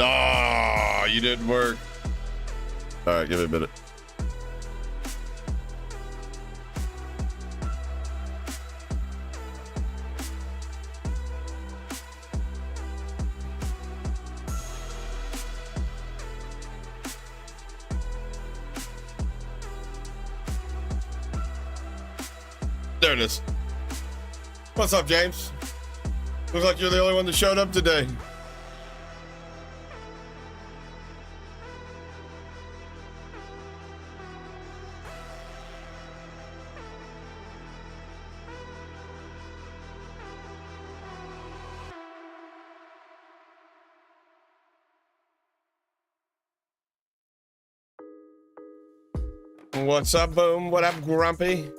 Ah, you didn't work. All right, give me a minute. There it is. What's up, James? Looks like you're the only one that showed up today. What's up, Boom? What up, Grumpy?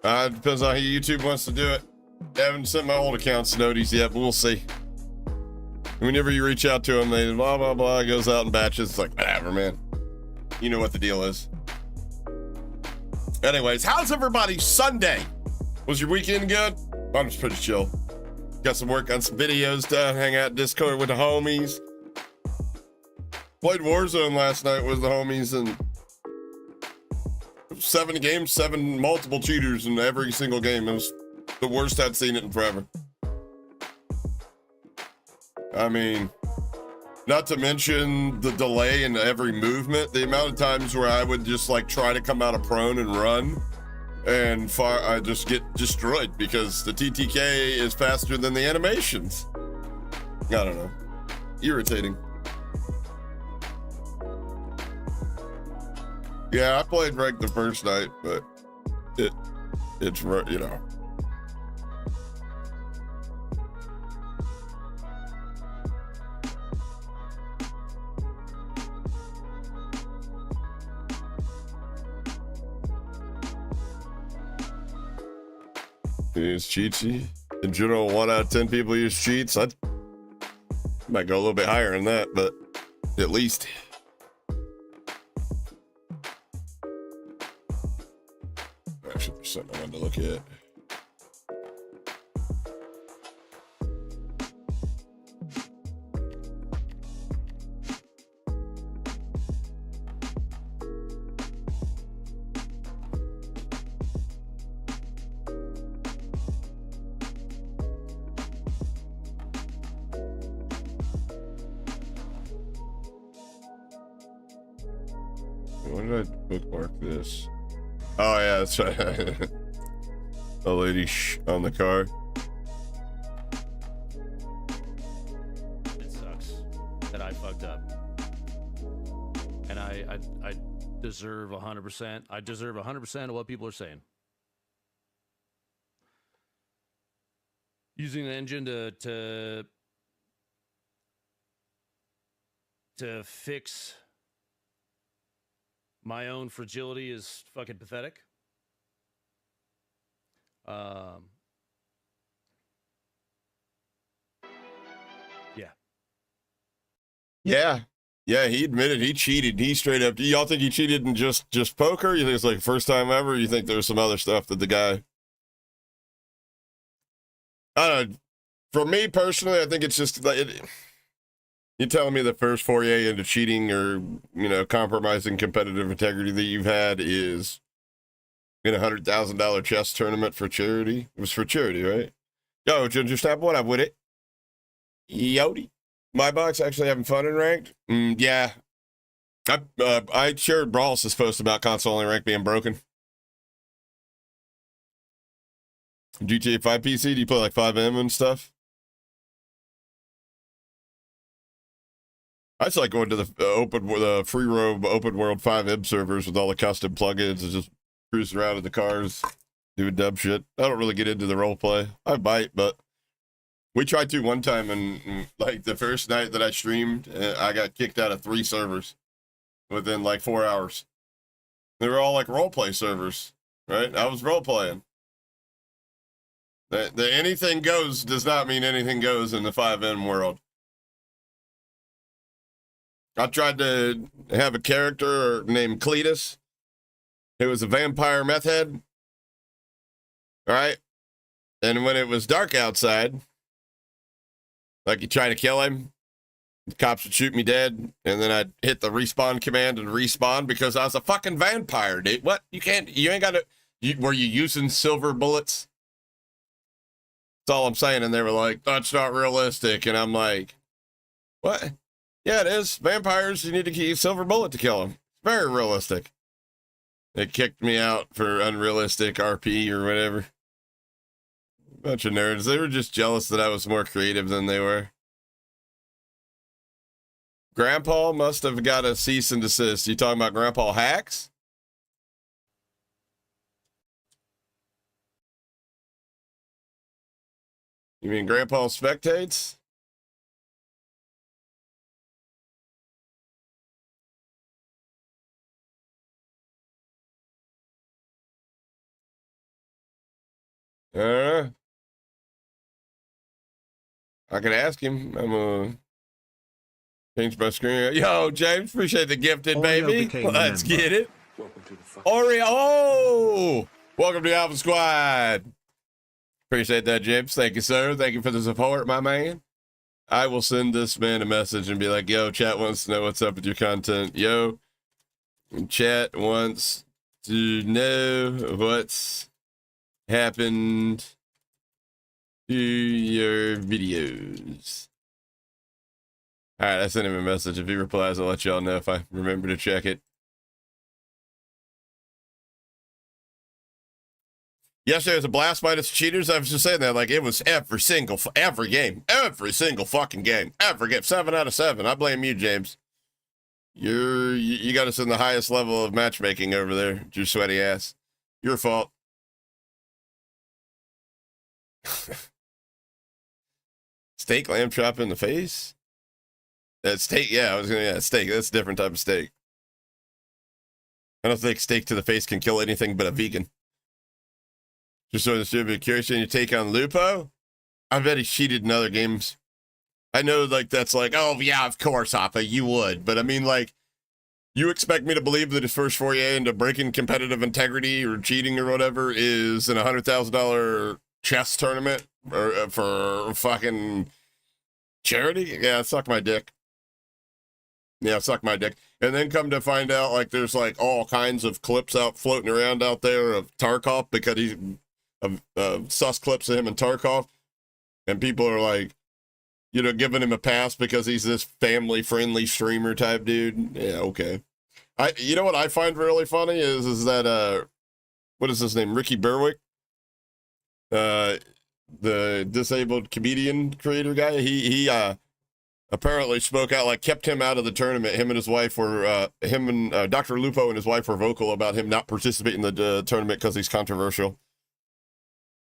It depends on how YouTube wants to do it. I haven't sent my old accounts notice yet, but we'll see. Whenever you reach out to them, they blah, blah, blah, it goes out in batches. It's like, whatever, man. You know what the deal is. Anyways, how's everybody's Sunday? Was your weekend good? Mine was pretty chill. Got some work on some videos to hang out in Discord with the homies. Played Warzone last night with the homies and 7 games, 7 multiple cheaters in every single game. It was the worst I'd seen it in forever. I mean, not to mention the delay in every movement, the amount of times where I would just like try to come out of prone and run and I just get destroyed because the TTK is faster than the animations. I don't know. Irritating. Yeah, I played rank the first night, but it's, you know. Use cheatsy. In general, 1 out of 10 people use cheats. I might go a little bit higher than that, but at least. Actually, there's something I wanted to look at. When did I bookmark this? Oh yeah, that's right. A lady on the car. It sucks that I fucked up, and I deserve 100%. I deserve 100% of what people are saying. Using the engine to fix my own fragility is fucking pathetic. Yeah, he admitted he cheated. He straight up, y'all think he cheated in just poker? You think it's like the first time ever? You think there's some other stuff that the guy, I don't know. For me personally, I think it's just like, you telling me the first foray into cheating or, you know, compromising competitive integrity that you've had is in $100,000 chess tournament for charity? It was for charity, right? Yo, Ginger Snap, what up with it? Yodi. My box actually having fun in ranked? Yeah. I shared Brawls' post about console only rank being broken. GTA 5 PC, do you play like 5M and stuff? I just like going to the free roam open world 5M servers with all the custom plugins and just cruising around in the cars, doing dumb shit. I don't really get into the role play. I might, but we tried to one time, and like the first night that I streamed, I got kicked out of 3 servers within like 4 hours. They were all like role play servers, right? I was role playing. The anything goes does not mean anything goes in the 5M world. I tried to have a character named Cletus, who was a vampire meth head. All right. And when it was dark outside, like you try to kill him, the cops would shoot me dead, and then I'd hit the respawn command and respawn because I was a fucking vampire, dude. What? You ain't got to, were you using silver bullets? That's all I'm saying. And they were like, that's not realistic. And I'm like, what? Yeah, it is. Vampires, you need to use silver bullet to kill them. It's very realistic. They kicked me out for unrealistic RP or whatever. Bunch of nerds. They were just jealous that I was more creative than they were. Grandpa must have got a cease and desist. You talking about Grandpa Hacks? You mean Grandpa Spectates? I could ask him. I'm gonna change my screen. Yo, James, appreciate the gifted, Oreo baby. Let's get it. Oreo. Oh, welcome to Alpha Squad. Appreciate that, James. Thank you, sir. Thank you for the support, my man. I will send this man a message and be like, yo, chat wants to know what's up with your content. Yo, chat wants to know what's happened to your videos. All right, I sent him a message. If he replies, I'll let y'all know if I remember to check it. Yesterday was a blast minus cheaters. I was just saying that, like, it was every single fucking game, every 7 out of 7. I blame you, James. You got us in the highest level of matchmaking over there, your sweaty ass. Your fault. Steak lamb chop in the face? That steak, yeah, steak. That's a different type of steak. I don't think steak to the face can kill anything but a vegan. Just so to be curious in your take on Lupo. I bet he cheated in other games. I know, like, that's like, oh, yeah, of course, Appa, you would. But I mean, like, you expect me to believe that his first foray into breaking competitive integrity or cheating or whatever is in a $100,000 chess tournament or for fucking charity? Yeah, suck my dick. Yeah, suck my dick. And then come to find out, like, there's like all kinds of clips out floating around out there of Tarkov because he's sus clips of him and Tarkov, and people are like, you know, giving him a pass because he's this family-friendly streamer type dude. Yeah, okay. You know what I find really funny is that what is his name? Ricky Berwick, the disabled comedian creator guy. He apparently spoke out, like, kept him out of the tournament. Him and his wife were Dr. Lupo and his wife were vocal about him not participating in the tournament because he's controversial.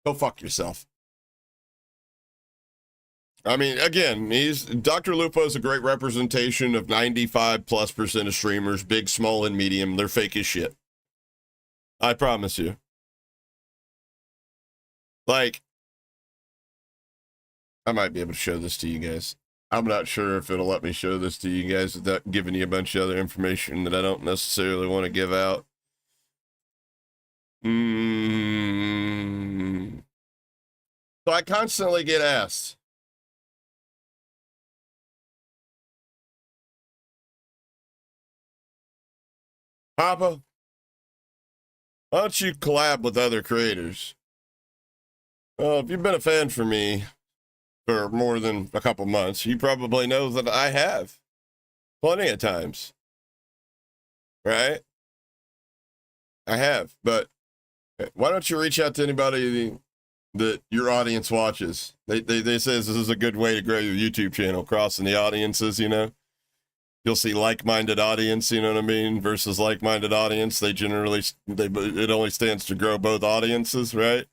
Go fuck yourself. I mean, again, Dr. Lupo is a great representation of 95+% of streamers, big, small, and medium. They're fake as shit. I promise you. Like, I might be able to show this to you guys. I'm not sure if it'll let me show this to you guys without giving you a bunch of other information that I don't necessarily want to give out. So I constantly get asked, Papa, why don't you collab with other creators? Well, if you've been a fan for me for more than a couple months, you probably know that I have plenty of times, right? I have, but why don't you reach out to anybody that your audience watches? They say this is a good way to grow your YouTube channel, crossing the audiences, you know? You'll see like-minded audience, you know what I mean, versus like-minded audience. They generally, it only stands to grow both audiences, right?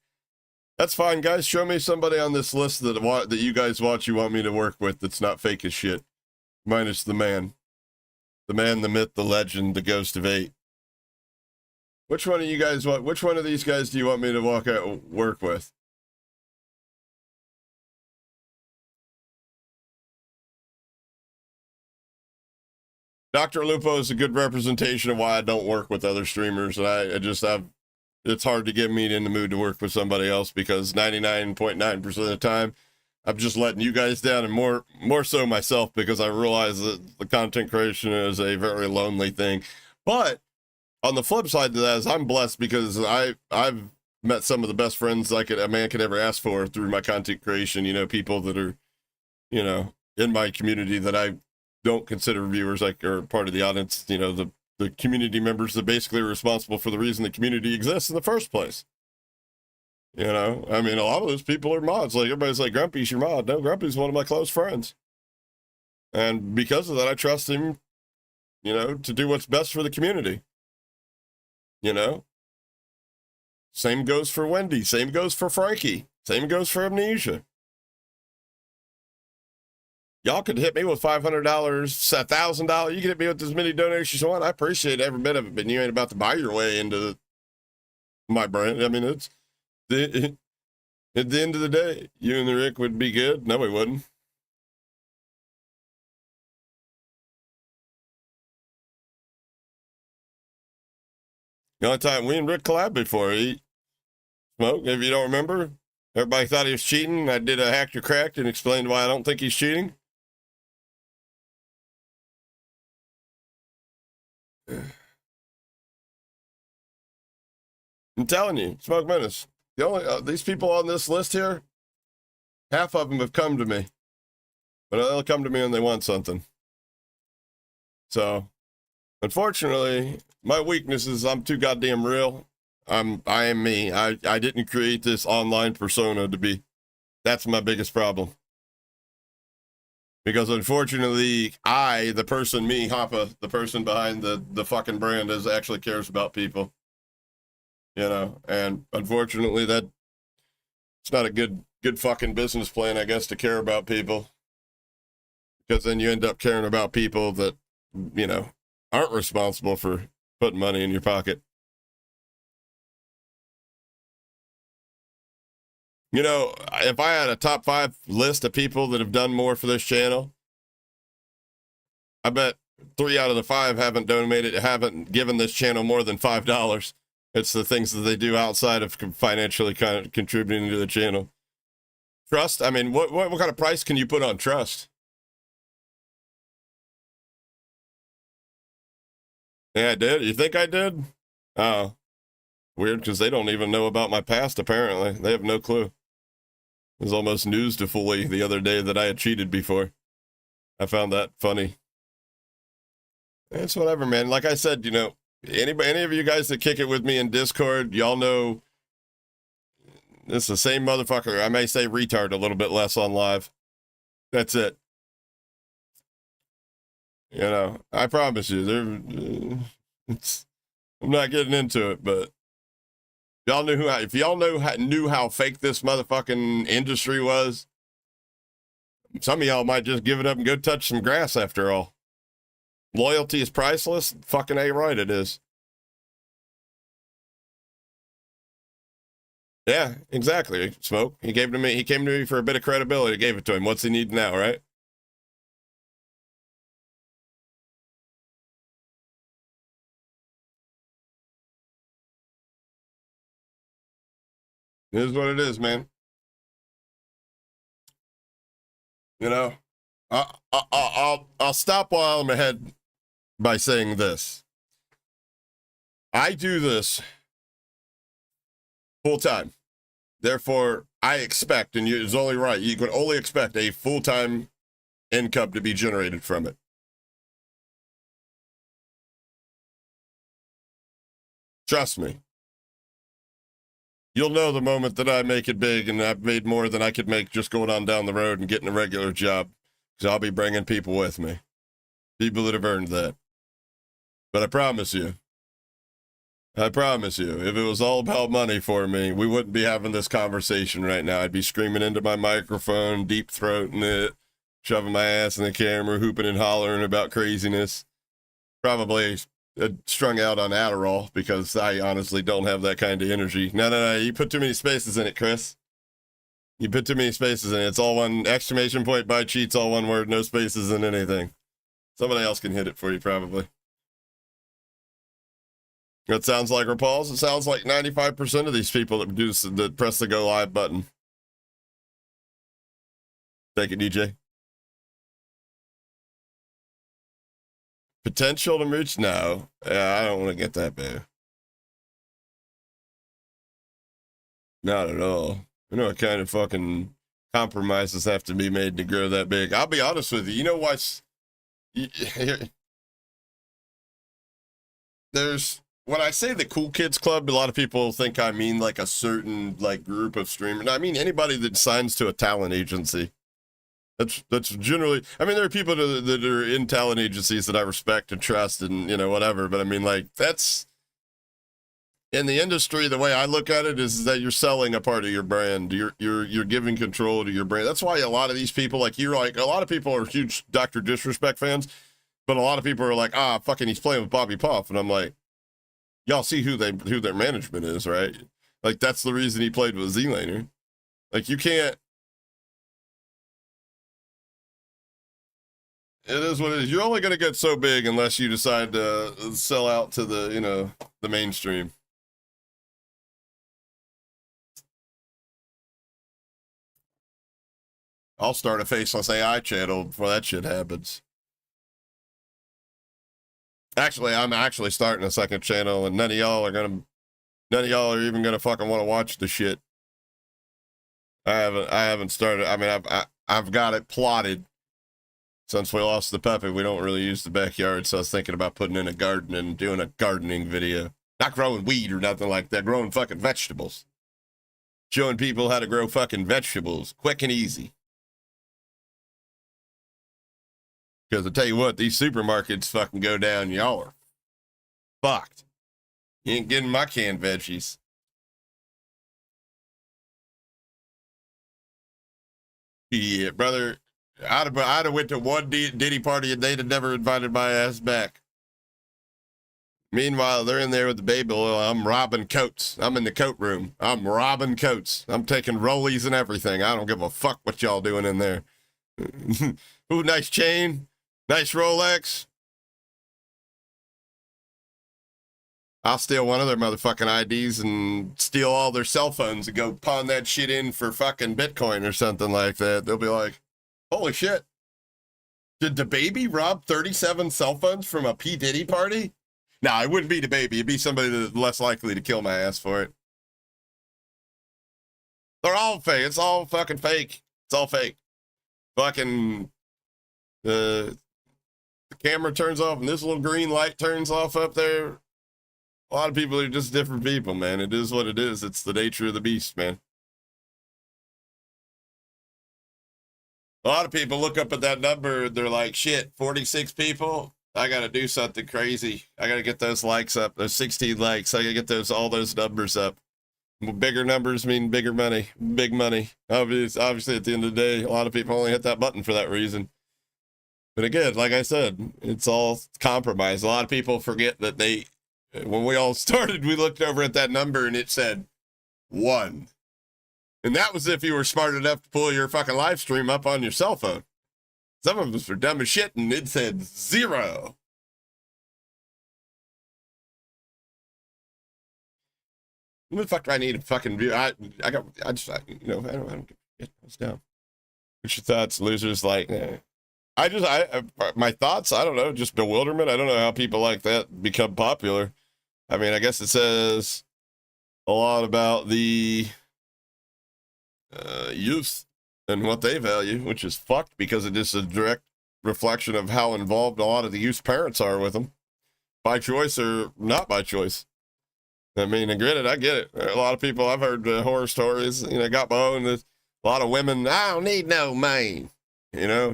That's fine, guys. Show me somebody on this list that you guys watch you want me to work with that's not fake as shit. Minus the man. The man, the myth, the legend, the ghost of 8. Which one of these guys do you want me to work with? Dr. Lupo is a good representation of why I don't work with other streamers. And I just have, it's hard to get me in the mood to work with somebody else because 99.9% of the time, I'm just letting you guys down, and more so myself, because I realize that the content creation is a very lonely thing. But on the flip side to that is I'm blessed because I've met some of the best friends a man could ever ask for through my content creation. You know, people that are, you know, in my community that I don't consider viewers, like, or part of the audience. You know, the community members that basically are responsible for the reason the community exists in the first place. You know, I mean, a lot of those people are mods. Like, everybody's like, Grumpy's your mod. No, Grumpy's one of my close friends. And because of that, I trust him, you know, to do what's best for the community. You know? Same goes for Wendy. Same goes for Frankie. Same goes for Amnesia. Y'all could hit me with $500, $1,000. You can hit me with as many donations you want. I appreciate every bit of it, but you ain't about to buy your way into my brand. I mean, it's... At the end of the day, you and the Rick would be good. No, we wouldn't. The only time we and Rick collabed before, he smoked. If you don't remember, everybody thought he was cheating. I did a hacked or cracked and explained why I don't think he's cheating. I'm telling you, Smoke Menace. The only these people on this list here, half of them have come to me, but they'll come to me when they want something. So, unfortunately, my weakness is I'm too goddamn real. I am me. I didn't create this online persona to be. That's my biggest problem. Because unfortunately, the person, me, Hoppa, the person behind the fucking brand, actually cares about people. You know, and unfortunately, it's not a good fucking business plan, I guess, to care about people. Because then you end up caring about people that, you know, aren't responsible for putting money in your pocket. You know, if I had a top 5 list of people that have done more for this channel, I bet 3 out of the 5 haven't given this channel more than $5. It's the things that they do outside of financially kind of contributing to the channel. Trust? I mean, what kind of price can you put on trust? Yeah, I did. You think I did? Oh, weird, because they don't even know about my past, apparently. They have no clue. It was almost news to Foley the other day that I had cheated before. I found that funny. It's whatever, man. Like I said, you know, any of you guys that kick it with me in Discord, y'all know it's the same motherfucker. I may say retard a little bit less on live. That's it. You know, I promise you, I'm not getting into it, but y'all knew if y'all knew how fake this motherfucking industry was, some of y'all might just give it up and go touch some grass after all. Loyalty is priceless. Fucking A right, it is. Yeah, exactly. Smoke. He came to me for a bit of credibility. Gave it to him. What's he need now, right? It is what it is, man. You know, I'll stop while I'm ahead by saying this. I do this full time. Therefore, I expect, and it's only right, you can only expect a full-time income to be generated from it. Trust me. You'll know the moment that I make it big and I've made more than I could make just going on down the road and getting a regular job. Because I'll be bringing people with me. People that have earned that. But I promise you, if it was all about money for me, we wouldn't be having this conversation right now. I'd be screaming into my microphone, deep throating it, shoving my ass in the camera, hooping and hollering about craziness. Probably strung out on Adderall because I honestly don't have that kind of energy. No. You put too many spaces in it, Chris. You put too many spaces in it. It's all one exclamation point by cheats, all one word, no spaces in anything. Somebody else can hit it for you, probably. It sounds like Rapal's. It sounds like 95% of these people that press the go live button. Take it, DJ. Potential to reach? No. Yeah, I don't want to get that big. Not at all. You know what kind of fucking compromises have to be made to grow that big? I'll be honest with you. You know what's... There's... When I say the cool kids club, a lot of people think I mean like a certain like group of streamers. I mean anybody that signs to a talent agency. That's generally, I mean, there are people that are in talent agencies that I respect and trust and, you know, whatever. But I mean, like, that's, in the industry, the way I look at it is that you're selling a part of your brand. You're giving control to your brand. That's why a lot of these people, like, a lot of people are huge Dr. Disrespect fans, but a lot of people are like, fucking he's playing with Bobby Puff. And I'm like, y'all see who their management is, right? Like, that's the reason he played with Z-Laner. Like, you can't, it is what it is. You're only going to get so big unless you decide to sell out to the, you know, the mainstream. I'll start a faceless AI channel before that shit happens. Actually, I'm actually starting a second channel, and none of y'all are even gonna fucking want to watch the shit. I haven't started. I mean, I've got it plotted. Since we lost the puppy, we don't really use the backyard, so I was thinking about putting in a garden and doing a gardening video. Not growing weed or nothing like that, growing fucking vegetables. Showing people how to grow fucking vegetables, quick and easy. Because I tell you what, these supermarkets fucking go down, y'all are fucked. You ain't getting my canned veggies. Yeah, brother. I'd have went to one Diddy party and they'd have never invited my ass back. Meanwhile, they're in there with the baby oil. I'm robbing coats. I'm in the coat room. I'm robbing coats. I'm taking rollies and everything. I don't give a fuck what y'all doing in there. Ooh, nice chain. Nice Rolex. I'll steal one of their motherfucking IDs and steal all their cell phones and go pawn that shit in for fucking Bitcoin or something like that. They'll be like, holy shit. Did the baby rob 37 cell phones from a P. Diddy party? No, it wouldn't be the baby. It'd be somebody that's less likely to kill my ass for it. They're all fake. It's all fucking fake. It's all fake. Fucking, the camera turns off and this little green light turns off up there. A lot of people are just different people, man. It is what it is. It's the nature of the beast, man. A lot of people look up at that number and they're like, shit, 46 people? I got to do something crazy. I got to get those likes up. Those 16 likes. I got to get all those numbers up. Bigger numbers mean bigger money, big money. Obviously, at the end of the day, a lot of people only hit that button for that reason. But again, like I said, it's all compromise. A lot of people forget that when we all started, we looked over at that number and it said 1. And that was if you were smart enough to pull your fucking live stream up on your cell phone. Some of us were dumb as shit and it said 0. What the fuck do I need a fucking view? I don't get this down. What's your thoughts, losers? Like, my thoughts, I don't know, just bewilderment. I don't know how people like that become popular. I mean, I guess it says a lot about the youth and what they value, which is fucked because it is a direct reflection of how involved a lot of the youth's parents are with them, by choice or not by choice. I mean, and granted, I get it. A lot of people, I've heard horror stories, got my own. There's a lot of women, I don't need no man,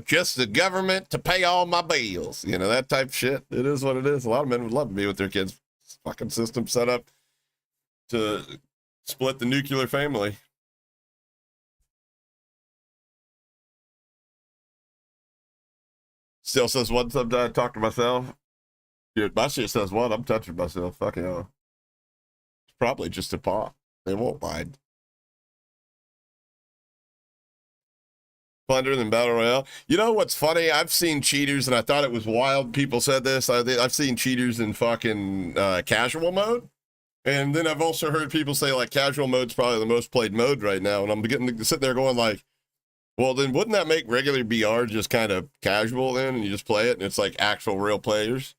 just the government to pay all my bills, that type of shit. It is what it is. A lot of men would love to be with their kids. Fucking system set up to split the nuclear family. Still says one sometimes I talk to myself. Dude, my shit says one, I'm touching myself. Fucking hell. It's probably just a pop. They won't mind. Plunder than Battle Royale. You know what's funny? I've seen cheaters, and I thought it was wild. People said this. I've seen cheaters in fucking casual mode. And then I've also heard people say, like, casual mode's probably the most played mode right now. And I'm beginning to sit there going, like, well, then wouldn't that make regular BR just kind of casual then? And you just play it, and it's like actual real players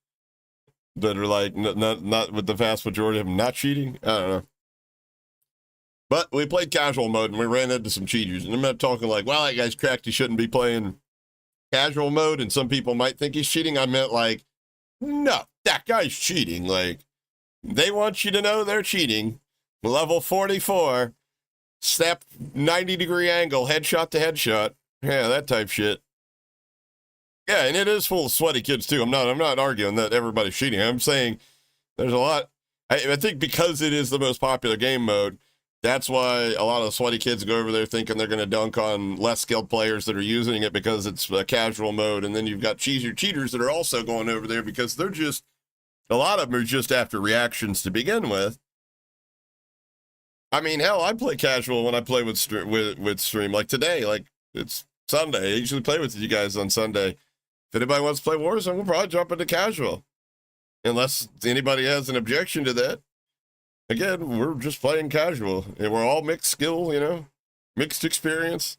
that are, like, not with the vast majority of them not cheating? I don't know. But we played casual mode, and we ran into some cheaters. And I'm not talking like, well, that guy's cracked, he shouldn't be playing casual mode, and some people might think he's cheating. I meant, like, no, that guy's cheating. Like, they want you to know they're cheating. Level 44, snap 90-degree angle, headshot to headshot. Yeah, that type shit. Yeah, and it is full of sweaty kids, too. I'm not arguing that everybody's cheating. I'm saying there's a lot. I think because it is the most popular game mode, that's why a lot of the sweaty kids go over there thinking they're going to dunk on less skilled players that are using it because it's a casual mode. And then you've got cheaters that are also going over there because they're just, a lot of them are just after reactions to begin with. I mean, hell, I play casual when I play with stream. Like today, like it's Sunday. I usually play with you guys on Sunday. If anybody wants to play Warzone, we'll probably jump into casual. Unless anybody has an objection to that. Again, we're just playing casual, and we're all mixed skill, you know, mixed experience.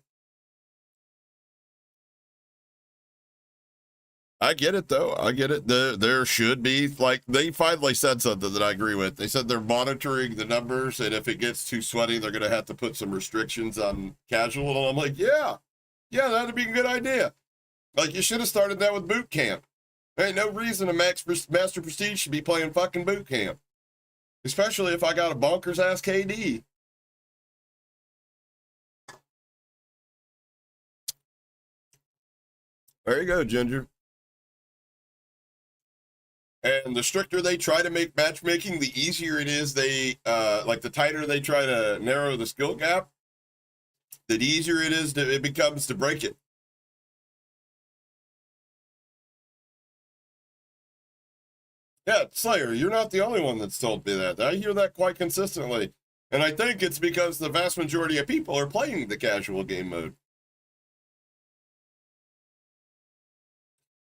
I get it, though. I get it. There should be, like, they finally said something that I agree with. They said they're monitoring the numbers, and if it gets too sweaty, they're going to have to put some restrictions on casual. And I'm like, yeah, that'd be a good idea. Like, you should have started that with boot camp. There ain't no reason a Master Prestige should be playing fucking boot camp. Especially if I got a bonkers ass KD. There you go, Ginger. And the stricter they try to make matchmaking, the easier it is. They, like the tighter they try to narrow the skill gap, the easier it becomes to break it. Yeah, Slayer, you're not the only one that's told me that. I hear that quite consistently. And I think it's because the vast majority of people are playing the casual game mode.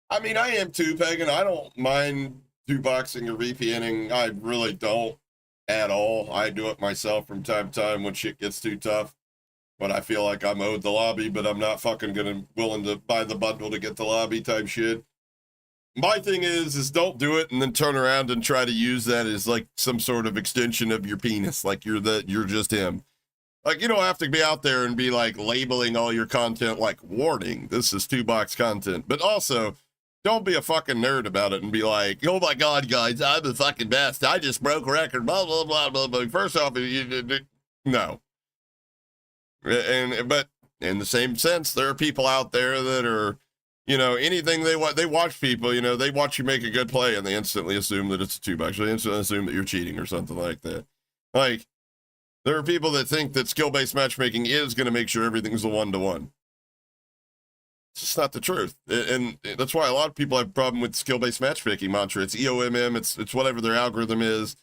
I mean, I am too, Pagan. I don't mind two-boxing or VPNing. I really don't at all. I do it myself from time to time when shit gets too tough. When I feel like I'm owed the lobby, but I'm not fucking willing to buy the bundle to get the lobby type shit. My thing is don't do it and then turn around and try to use that as like some sort of extension of your penis. Like you're just him. Like you don't have to be out there and be like labeling all your content like warning, this is 2-box content. But also don't be a fucking nerd about it and be like, oh my God, guys, I'm the fucking best. I just broke a record, blah, blah, blah, blah, blah. First off, no. But in the same sense, there are people out there that are, you know, anything they watch people, you know, they watch you make a good play and they instantly assume that it's a 2-box. They instantly assume that you're cheating or something like that. Like, there are people that think that skill-based matchmaking is going to make sure everything's a 1-to-1. It's just not the truth. And that's why a lot of people have a problem with skill-based matchmaking mantra. It's EOMM, it's whatever their algorithm is,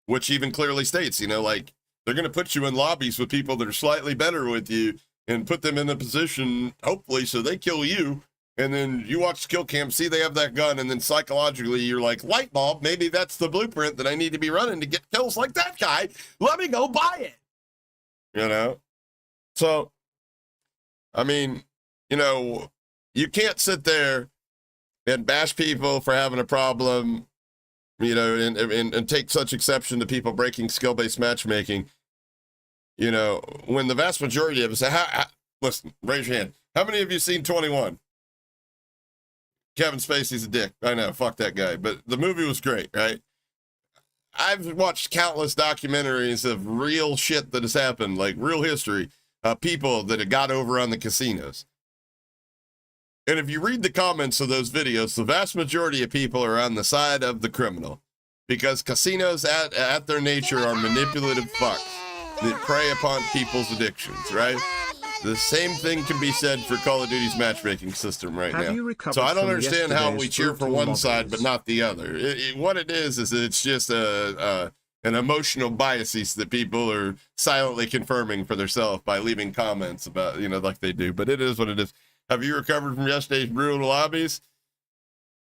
which even clearly states, you know, like, they're going to put you in lobbies with people that are slightly better with you and put them in a position, hopefully, so they kill you. And then you watch skill cam, see they have that gun, and then psychologically you're like, light bulb, maybe that's the blueprint that I need to be running to get kills like that guy. Let me go buy it. You know? So, I mean, you know, you can't sit there and bash people for having a problem, you know, and take such exception to people breaking skill-based matchmaking, you know, when the vast majority of us, listen, raise your hand. How many of you seen 21? Kevin Spacey's a dick. I know, fuck that guy. But the movie was great, right? I've watched countless documentaries of real shit that has happened, like real history, people that have got over on the casinos. And if you read the comments of those videos, the vast majority of people are on the side of the criminal. Because casinos at their nature are manipulative fucks that prey upon people's addictions, right? The same thing can be said for Call of Duty's matchmaking system right now. So I don't understand how we cheer for one side but not the other. What it is it's just an and emotional biases that people are silently confirming for themselves by leaving comments about, like they do. But it is what it is. Have you recovered from yesterday's brutal lobbies?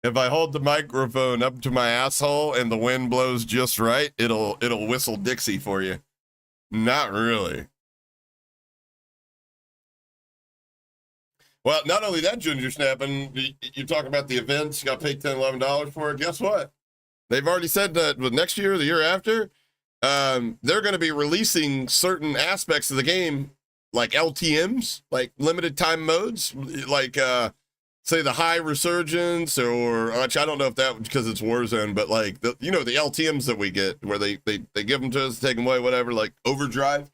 If I hold the microphone up to my asshole and the wind blows just right, it'll whistle Dixie for you. Not really. Well, not only that, Ginger Snapping, you talk about the events, you got paid $10, $11 for it. Guess what? They've already said that with next year, the year after, they're going to be releasing certain aspects of the game, like LTMs, like limited time modes, like, say the high resurgence, or actually, I don't know if that because it's Warzone, but like, the LTMs that we get where they give them to us, take them away, whatever, like Overdrive.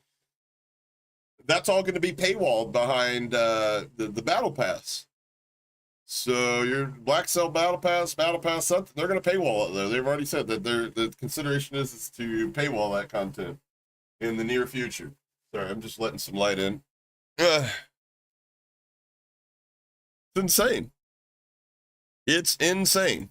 That's all going to be paywalled behind the Battle Pass. So your Black Cell Battle Pass, something, they're going to paywall it, though. They've already said that the consideration is to paywall that content in the near future. Sorry, I'm just letting some light in. It's insane. It's insane.